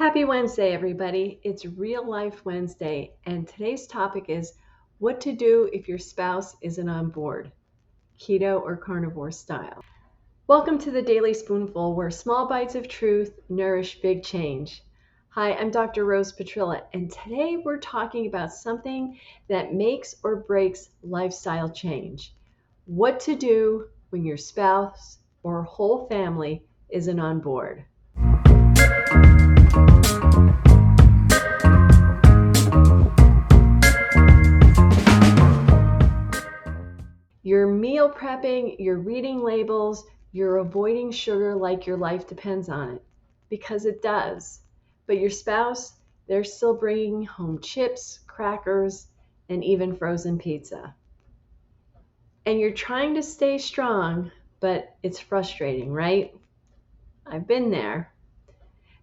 Happy Wednesday, everybody. It's Real Life Wednesday, and today's topic is what to do if your spouse isn't on board, keto or carnivore style. Welcome to the Daily Spoonful, where small bites of truth nourish big change. Hi, I'm Dr. Rose Petrilla, and today we're talking about something that makes or breaks lifestyle change. What to do when your spouse or whole family isn't on board. You're meal prepping, you're reading labels, you're avoiding sugar like your life depends on it, because it does. But your spouse, they're still bringing home chips, crackers, and even frozen pizza. And you're trying to stay strong, but it's frustrating, right? I've been there.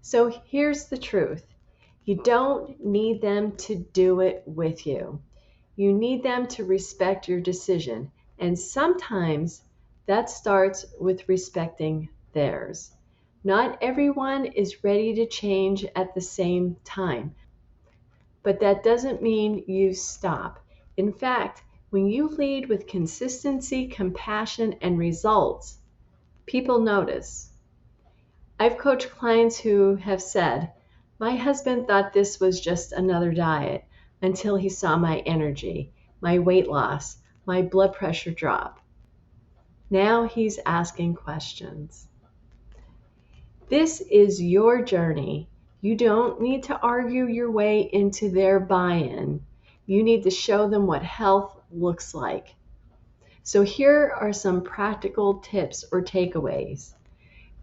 So here's the truth. You don't need them to do it with you. You need them to respect your decision. And sometimes that starts with respecting theirs. Not everyone is ready to change at the same time, but that doesn't mean you stop. In fact, when you lead with consistency, compassion, and results, people notice. I've coached clients who have said, "My husband thought this was just another diet until he saw my energy, my weight loss, my blood pressure drop. Now he's asking questions." This is your journey. You don't need to argue your way into their buy-in. You need to show them what health looks like. So here are some practical tips or takeaways.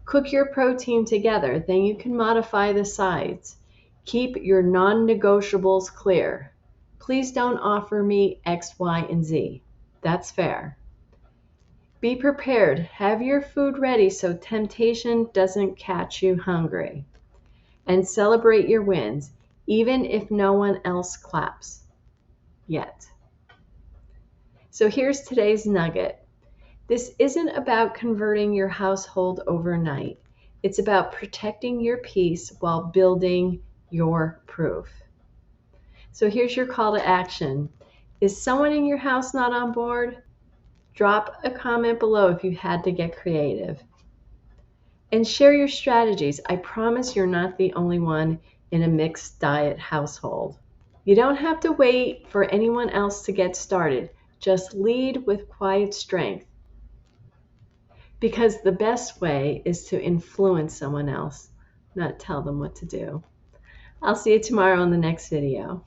Cook your protein together, then you can modify the sides. Keep your non-negotiables clear. Please don't offer me X, Y, and Z. That's fair. Be prepared. Have your food ready so temptation doesn't catch you hungry. And celebrate your wins, even if no one else claps yet. So here's today's nugget. This isn't about converting your household overnight. It's about protecting your peace while building your proof. So here's your call to action. Is someone in your house not on board? Drop a comment below if you had to get creative. And share your strategies. I promise you're not the only one in a mixed diet household. You don't have to wait for anyone else to get started. Just lead with quiet strength. Because the best way is to influence someone else, not tell them what to do. I'll see you tomorrow on the next video.